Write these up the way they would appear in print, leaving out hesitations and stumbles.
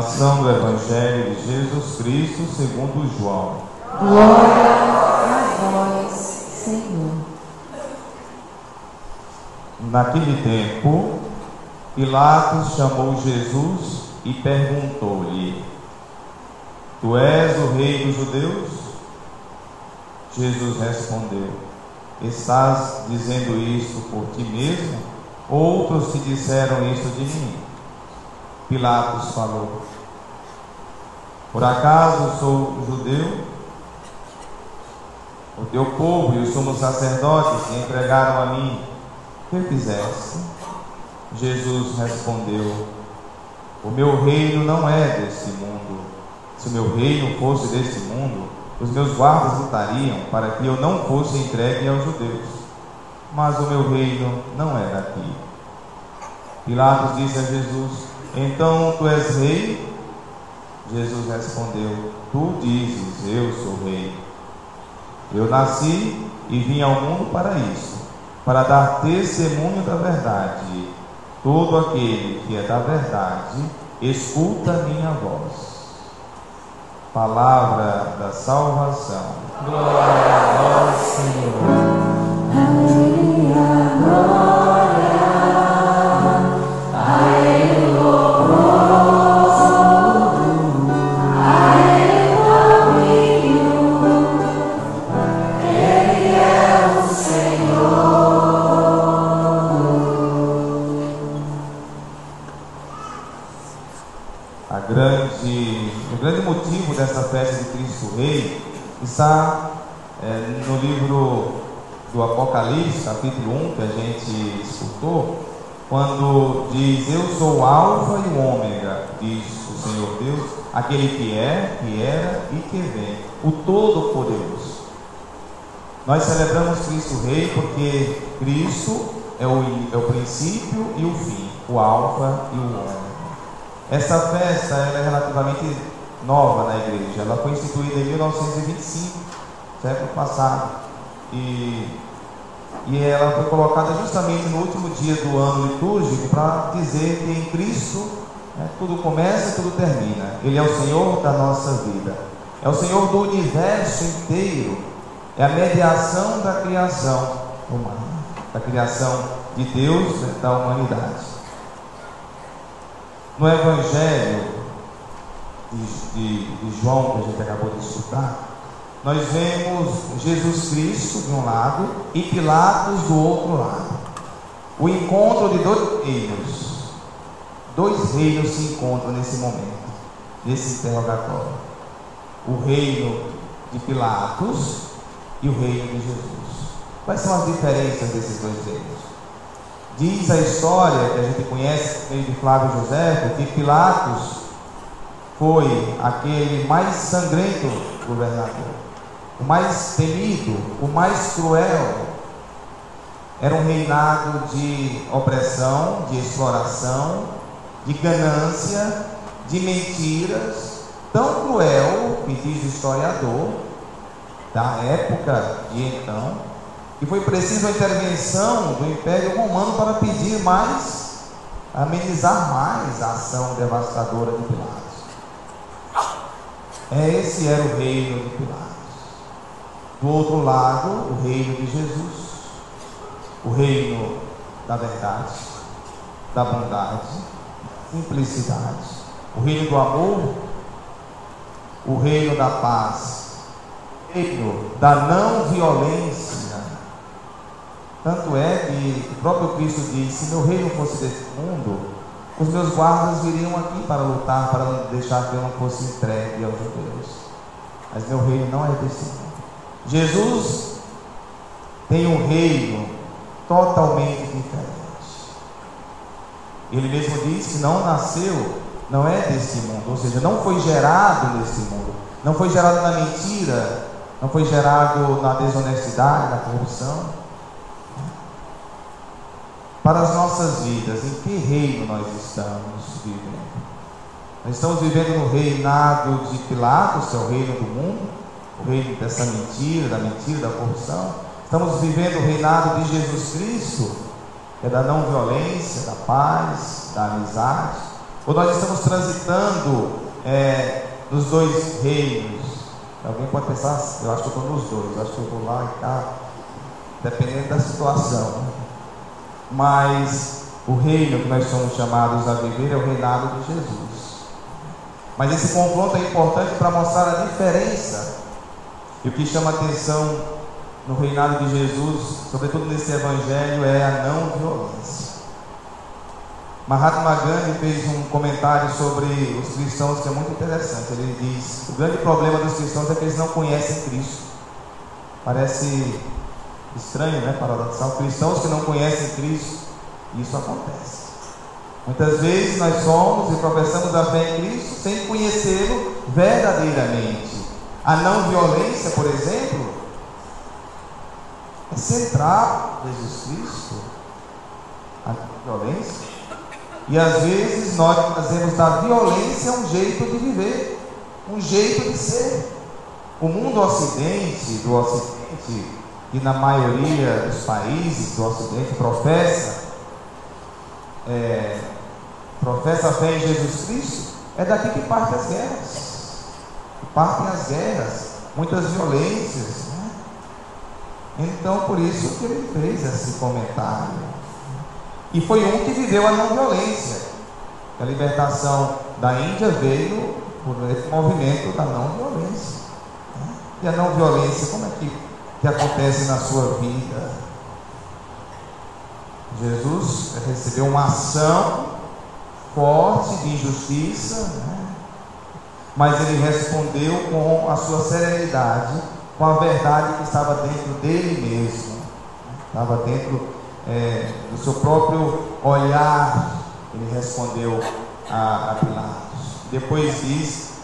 Proclamação do Evangelho de Jesus Cristo segundo João. Glória a vós, Senhor. Naquele tempo, Pilatos chamou Jesus e perguntou-lhe: Tu és o rei dos judeus? Jesus respondeu: Estás dizendo isto por ti mesmo? Outros te disseram isto de mim? Pilatos falou: Por acaso sou judeu? O teu povo e os sumos sacerdotes te entregaram a mim. O que fizeste? Jesus respondeu: O meu reino não é deste mundo. Se o meu reino fosse deste mundo, os meus guardas lutariam para que eu não fosse entregue aos judeus. Mas o meu reino não é daqui. Pilatos disse a Jesus: Então tu és rei? Jesus respondeu: Tu dizes, eu sou rei. Eu nasci e vim ao mundo para isso, para dar testemunho da verdade. Todo aquele que é da verdade, escuta a minha voz. Palavra da salvação. Glória a vós, Senhor. Aleluia, glória a Ele, louvor, a Ele, domínio. Ele é o Senhor. O grande motivo dessa festa de Cristo Rei está no livro do Apocalipse, capítulo 1, que a gente escutou, quando diz: Eu sou o Alfa e o Ômega, diz o Senhor Deus, aquele que é, que era e que vem, o Todo-Poderoso. Nós celebramos Cristo Rei porque Cristo é o princípio e o fim, o Alfa e o Ômega. Essa festa ela é relativamente nova na igreja. Ela foi instituída em 1925, século passado, e ela foi colocada justamente no último dia do ano litúrgico para dizer que em Cristo tudo começa e tudo termina. Ele é o Senhor da nossa vida, é o Senhor do universo inteiro, é a mediação da criação humana, da criação de Deus, da humanidade. No Evangelho de João, que a gente acabou de escutar, nós vemos Jesus Cristo de um lado e Pilatos do outro lado. O encontro de dois reinos. Dois reinos se encontram nesse momento, nesse interrogatório. O reino de Pilatos e o reino de Jesus. Quais são as diferenças desses dois reinos? Diz a história que a gente conhece, meio de Flávio José, que Pilatos foi aquele mais sangrento governador, o mais temido, o mais cruel. Era um reinado de opressão, de exploração, de ganância, de mentiras, tão cruel, que diz o historiador da época de então, que foi preciso a intervenção do Império Romano para pedir mais, amenizar mais a ação devastadora de Pilatos. Esse era o reino de Pilatos. Do outro lado, o reino de Jesus, o reino da verdade, da bondade, simplicidade, o reino do amor, o reino da paz, o reino da não violência. Tanto é que o próprio Cristo diz: se meu reino fosse desse mundo, os meus guardas viriam aqui para lutar, para não deixar que eu não fosse entregue aos judeus. Mas meu reino não é desse mundo. Jesus tem um reino totalmente diferente. Ele mesmo diz que não nasceu, não é desse mundo, ou seja, não foi gerado nesse mundo, não foi gerado na mentira, não foi gerado na desonestidade, na corrupção. Para as nossas vidas, em que reino nós estamos vivendo? Nós estamos vivendo no reinado de Pilatos, que é o reino do mundo, o reino dessa mentira, da corrupção. Estamos vivendo o reinado de Jesus Cristo, que é da não violência, da paz, da amizade. Ou nós estamos transitando nos dois reinos? Alguém pode pensar, eu acho que eu estou nos dois, eu acho que eu vou lá e cá, dependendo da situação. Mas o reino que nós somos chamados a viver é o reinado de Jesus. Mas esse confronto é importante para mostrar a diferença. E o que chama atenção no reinado de Jesus, sobretudo nesse evangelho, é a não violência. Mahatma Gandhi fez um comentário sobre os cristãos que é muito interessante. Ele diz: o grande problema dos cristãos é que eles não conhecem Cristo. Parece estranho, né? Paradoxal. Cristãos que não conhecem Cristo, isso acontece. Muitas vezes nós somos e professamos a fé em Cristo sem conhecê-lo verdadeiramente. A não violência, por exemplo, é central em Jesus Cristo. A não violência. E às vezes nós fazemos da violência um jeito de viver, um jeito de ser. O mundo do Ocidente, e na maioria dos países do Ocidente, professa a fé em Jesus Cristo, é daqui que partem as guerras, muitas violências, né? Então, por isso que ele fez esse comentário. E foi um que viveu a não violência. A libertação da Índia veio por esse movimento da não violência, né? E a não violência, como é que acontece na sua vida? Jesus recebeu uma ação forte de injustiça, né? Mas ele respondeu com a sua serenidade, com a verdade que estava dentro dele mesmo, estava dentro do seu próprio olhar. Ele respondeu a Pilatos. Depois diz: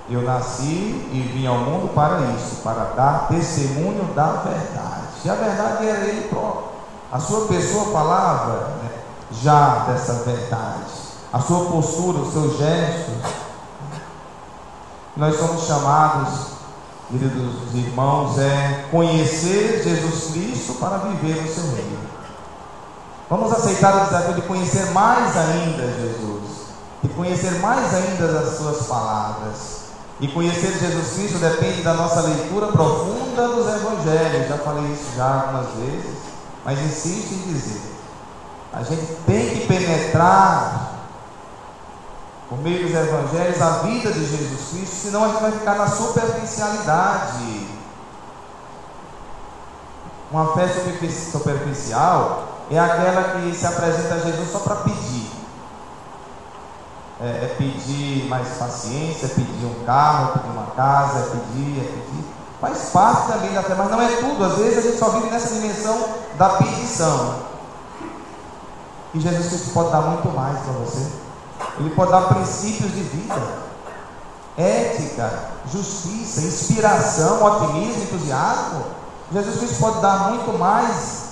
eu nasci e vim ao mundo para isso, para dar testemunho da verdade. E a verdade era ele próprio. A sua pessoa falava, né, já dessa verdade. A sua postura, os seus gestos. Nós somos chamados, queridos irmãos, conhecer Jesus Cristo para viver no seu reino. Vamos aceitar o desafio de conhecer mais ainda Jesus, de conhecer mais ainda as suas palavras. E conhecer Jesus Cristo depende da nossa leitura profunda dos evangelhos. Já falei isso já algumas vezes, mas insisto em dizer: a gente tem que penetrar por meio dos evangelhos a vida de Jesus Cristo, senão a gente vai ficar na superficialidade. Uma fé superficial é aquela que se apresenta a Jesus só para pedir. É pedir mais paciência, é pedir um carro, é pedir uma casa, é pedir. Faz parte também da fé, mas não é tudo. Às vezes a gente só vive nessa dimensão da petição. E Jesus Cristo pode dar muito mais para você. Ele pode dar princípios de vida, ética, justiça, inspiração, otimismo, entusiasmo. Jesus Cristo pode dar muito mais.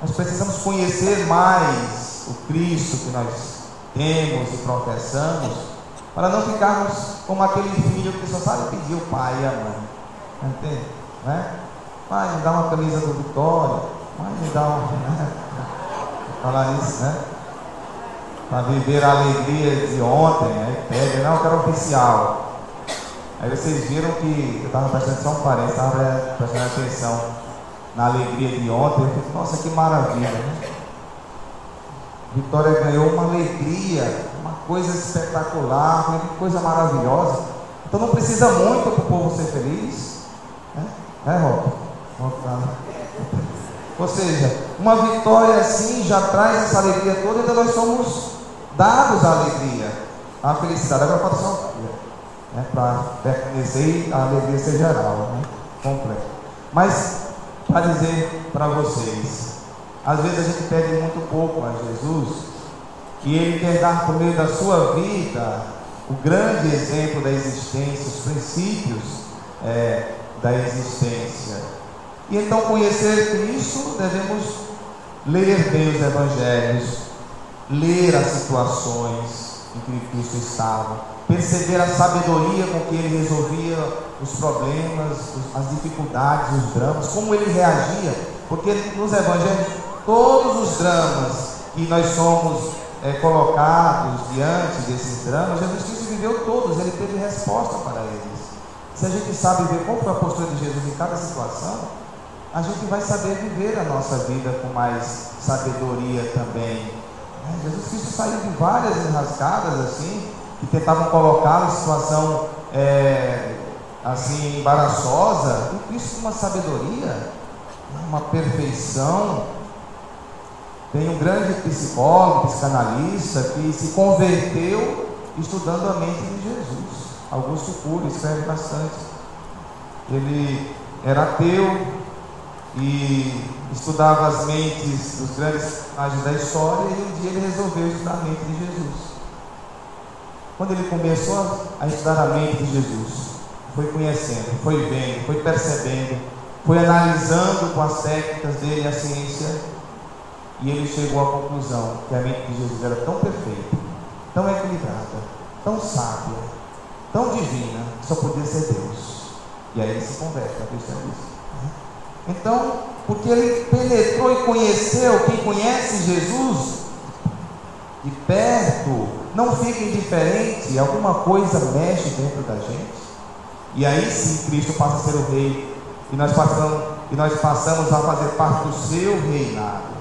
Nós precisamos conhecer mais o Cristo que nós temos e professamos, para não ficarmos como aquele filho que só sabe pedir o pai e a mãe. Entende? Né? Pai, me dá uma camisa do Vitória. Pai, me dá um... falar nisso, né? Para viver a alegria de ontem. Aí pede, não, eu quero oficial. Aí vocês viram que eu estava prestando atenção, parece, estava prestando atenção na alegria de ontem. Eu fico, nossa, que maravilha, né? Vitória ganhou uma alegria, uma coisa espetacular, uma coisa maravilhosa. Então não precisa muito para o povo ser feliz, né, Rob? Ou seja, uma vitória assim já traz essa alegria toda, então nós somos dados à alegria, à felicidade. Agora pode só, né, para permanecer a alegria ser geral, né, completa. Mas para dizer para vocês, às vezes a gente pede muito pouco a Jesus, que Ele quer dar por meio da sua vida o grande exemplo da existência, os princípios da existência. E então, conhecer Cristo, devemos ler bem os evangelhos, ler as situações em que Cristo estava, perceber a sabedoria com que Ele resolvia os problemas, as dificuldades, os dramas, como Ele reagia, porque nos evangelhos todos os dramas que nós somos colocados diante desses dramas, Jesus Cristo viveu todos, ele teve resposta para eles. Se a gente sabe ver qual foi a postura de Jesus em cada situação, a gente vai saber viver a nossa vida com mais sabedoria também. Jesus Cristo saiu de várias enrascadas assim, que tentavam colocá-lo em situação assim embaraçosa, e Cristo com uma sabedoria, uma perfeição. Tem um grande psicólogo, psicanalista, que se converteu estudando a mente de Jesus. Augusto Cury escreve bastante. Ele era ateu e estudava as mentes dos grandes personagens da história, e um dia ele resolveu estudar a mente de Jesus. Quando ele começou a estudar a mente de Jesus, foi conhecendo, foi vendo, foi percebendo, foi analisando com as técnicas dele a ciência, e ele chegou à conclusão que a mente de Jesus era tão perfeita, tão equilibrada, tão sábia, tão divina, que só podia ser Deus. E aí ele se converte ao cristianismo. Então, porque ele penetrou e conheceu, quem conhece Jesus de perto, não fica indiferente, alguma coisa mexe dentro da gente. E aí sim Cristo passa a ser o rei, e nós passamos a fazer parte do seu reinado.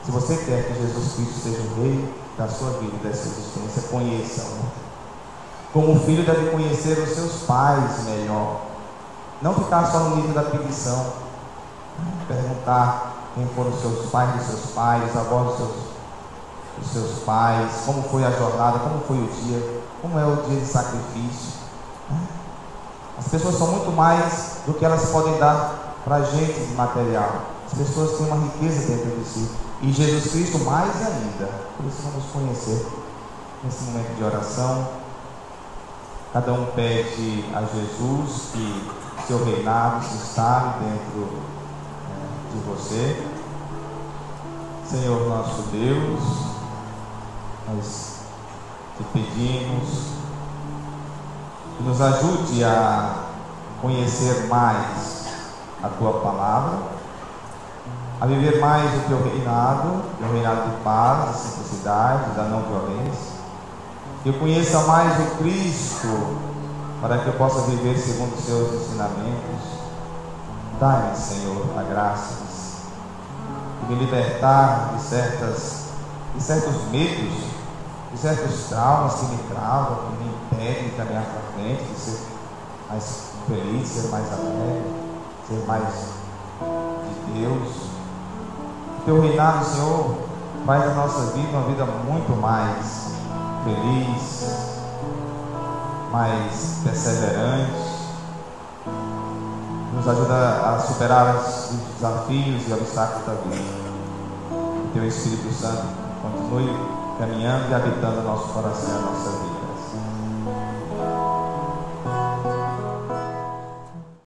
Se você quer que Jesus Cristo seja o rei da sua vida e da sua existência, conheça-o. Como filho deve conhecer os seus pais melhor, não ficar só no nível da petição, perguntar quem foram os seus pais dos seus pais, os avós dos seus pais, como foi a jornada, como foi o dia, como é o dia de sacrifício. As pessoas são muito mais do que elas podem dar para a gente de material. As pessoas têm uma riqueza dentro de si, e Jesus Cristo mais ainda. Por isso vamos conhecer nesse momento de oração. Cada um pede a Jesus que seu reinado se instale dentro de você. Senhor nosso Deus, nós te pedimos que nos ajude a conhecer mais a tua palavra, a viver mais o teu reinado de paz, de simplicidade, da não violência. Que eu conheça mais o Cristo, para que eu possa viver segundo os seus ensinamentos. Dai-me, Senhor, a graça de me libertar de certos medos, de certos traumas que me travam, que me impedem de caminhar para frente, de ser mais feliz, ser mais alegre, ser mais de Deus. O teu reinado, Senhor, faz da nossa vida uma vida muito mais feliz, mais perseverante, nos ajuda a superar os desafios e obstáculos da vida. Que teu Espírito Santo continue caminhando e habitando o nosso coração e a nossa vida.